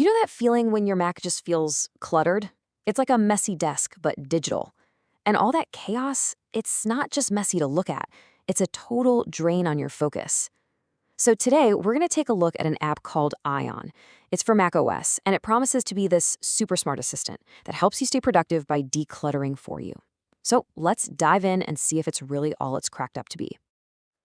You know that feeling when your Mac just feels cluttered? It's like a messy desk, but digital. And all that chaos, it's not just messy to look at, it's a total drain on your focus. So today, we're going to take a look at an app called Aion. It's for macOS, and it promises to be this super smart assistant that helps you stay productive by decluttering for you. So let's dive in and see if it's really all it's cracked up to be.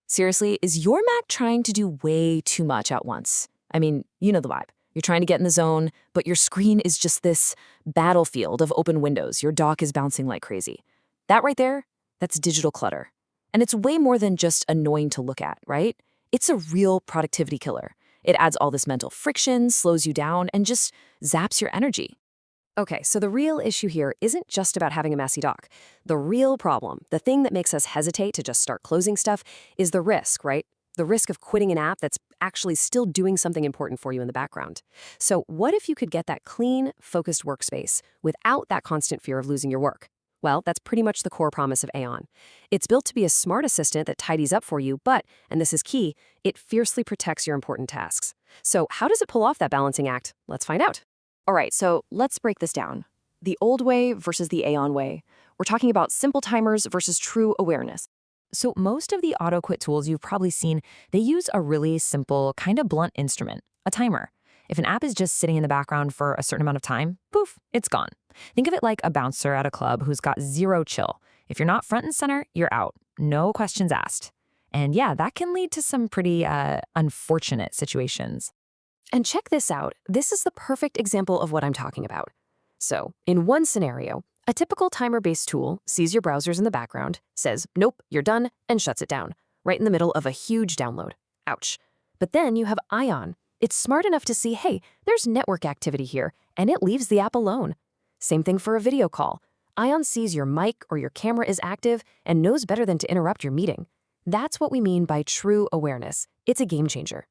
Seriously, is your Mac trying to do way too much at once? I mean, you know the vibe. You're trying to get in the zone, but your screen is just this battlefield of open windows. Your dock is bouncing like crazy. That right there, that's digital clutter. And it's way more than just annoying to look at, right? It's a real productivity killer. It adds all this mental friction, slows you down, and just zaps your energy. Okay, so the real issue here isn't just about having a messy dock. The real problem, the thing that makes us hesitate to just start closing stuff, is the risk, right? The risk of quitting an app that's actually still doing something important for you in the background. So what if you could get that clean, focused workspace without that constant fear of losing your work? Well, that's pretty much the core promise of Aion. It's built to be a smart assistant that tidies up for you, but, and this is key, it fiercely protects your important tasks. So how does it pull off that balancing act? Let's find out. All right, so let's break this down. The old way versus the Aion way. We're talking about simple timers versus true awareness. So most of the auto-quit tools you've probably seen, they use a really simple, kind of blunt instrument, a timer. If an app is just sitting in the background for a certain amount of time, poof, it's gone. Think of it like a bouncer at a club who's got zero chill. If you're not front and center, you're out. No questions asked. And yeah, that can lead to some pretty unfortunate situations. And check this out. This is the perfect example of what I'm talking about. So, in one scenario, a typical timer-based tool sees your browsers in the background, says, nope, you're done, and shuts it down, right in the middle of a huge download. Ouch. But then you have Aion. It's smart enough to see, hey, there's network activity here, and it leaves the app alone. Same thing for a video call. Aion sees your mic or your camera is active and knows better than to interrupt your meeting. That's what we mean by true awareness. It's a game changer.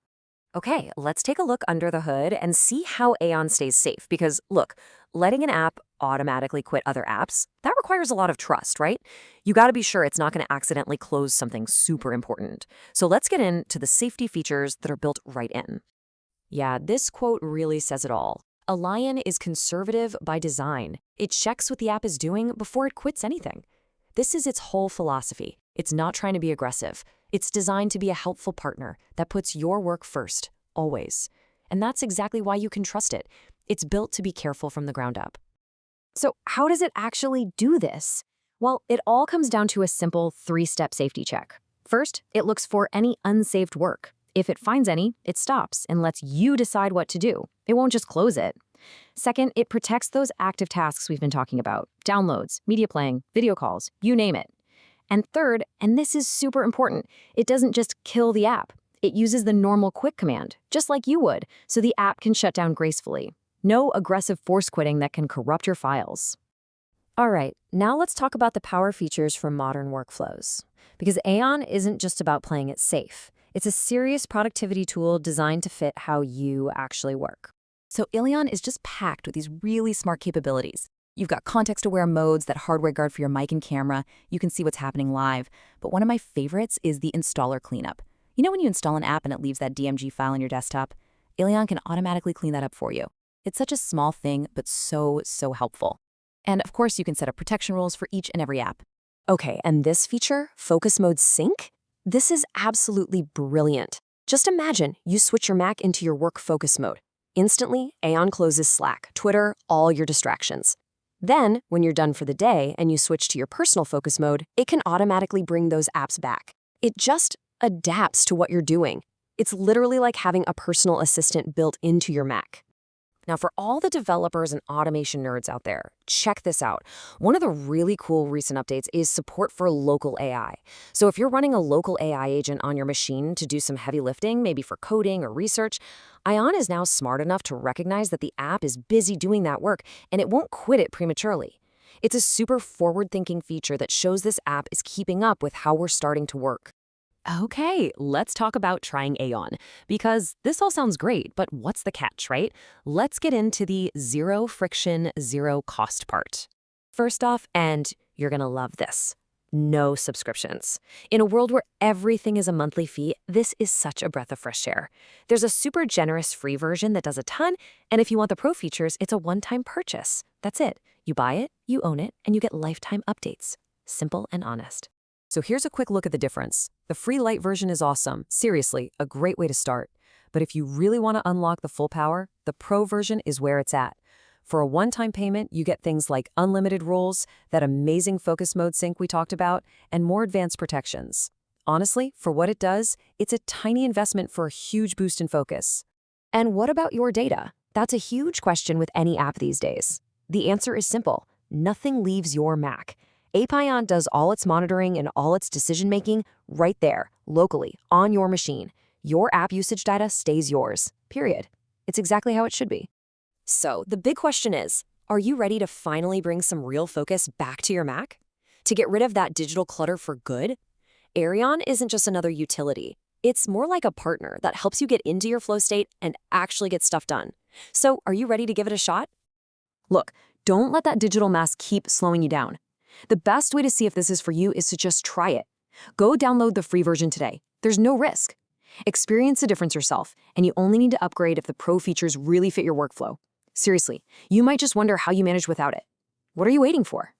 Okay, let's take a look under the hood and see how Aion stays safe. Because look, letting an app automatically quit other apps, that requires a lot of trust, right? You gotta be sure it's not gonna accidentally close something super important. So let's get into the safety features that are built right in. Yeah, this quote really says it all. Aion is conservative by design. It checks what the app is doing before it quits anything. This is its whole philosophy. It's not trying to be aggressive. It's designed to be a helpful partner that puts your work first, always. And that's exactly why you can trust it. It's built to be careful from the ground up. So how does it actually do this? Well, it all comes down to a simple 3-step safety check. First, it looks for any unsaved work. If it finds any, it stops and lets you decide what to do. It won't just close it. Second, it protects those active tasks we've been talking about. Downloads, media playing, video calls, you name it. And third, and this is super important, it doesn't just kill the app. It uses the normal quit command, just like you would, so the app can shut down gracefully. No aggressive force quitting that can corrupt your files. All right, now let's talk about the power features for modern workflows. Because Aion isn't just about playing it safe. It's a serious productivity tool designed to fit how you actually work. So Aion is just packed with these really smart capabilities. You've got context-aware modes that hardware guard for your mic and camera. You can see what's happening live. But one of my favorites is the installer cleanup. You know when you install an app and it leaves that DMG file on your desktop? Aion can automatically clean that up for you. It's such a small thing, but so helpful. And of course, you can set up protection rules for each and every app. Okay, and this feature, Focus Mode Sync? This is absolutely brilliant. Just imagine you switch your Mac into your work focus mode. Instantly, Aion closes Slack, Twitter, all your distractions. Then, when you're done for the day and you switch to your personal focus mode, it can automatically bring those apps back. It just adapts to what you're doing. It's literally like having a personal assistant built into your Mac. Now, for all the developers and automation nerds out there, check this out. One of the really cool recent updates is support for local AI. So if you're running a local AI agent on your machine to do some heavy lifting, maybe for coding or research, Aion is now smart enough to recognize that the app is busy doing that work, and it won't quit it prematurely. It's a super forward-thinking feature that shows this app is keeping up with how we're starting to work. Okay, let's talk about trying Aion, because this all sounds great, but what's the catch, right? Let's get into the zero friction, zero cost part. First off, and you're gonna love this, no subscriptions. In a world where everything is a monthly fee, this is such a breath of fresh air. There's a super generous free version that does a ton, and if you want the pro features, it's a one-time purchase. That's it. You buy it, you own it, and you get lifetime updates. Simple and honest. So here's a quick look at the difference. The free light version is awesome. Seriously, a great way to start. But if you really want to unlock the full power, the pro version is where it's at. For a one-time payment, you get things like unlimited rules, that amazing focus mode sync we talked about, and more advanced protections. Honestly, for what it does, it's a tiny investment for a huge boost in focus. And what about your data? That's a huge question with any app these days. The answer is simple. Nothing leaves your Mac. Aion does all its monitoring and all its decision-making right there, locally, on your machine. Your app usage data stays yours, period. It's exactly how it should be. So, the big question is, are you ready to finally bring some real focus back to your Mac? To get rid of that digital clutter for good? Aion isn't just another utility. It's more like a partner that helps you get into your flow state and actually get stuff done. So, are you ready to give it a shot? Look, don't let that digital mask keep slowing you down. The best way to see if this is for you is to just try it. Go download the free version today. There's no risk. Experience the difference yourself, and you only need to upgrade if the pro features really fit your workflow. Seriously, you might just wonder how you manage without it. What are you waiting for?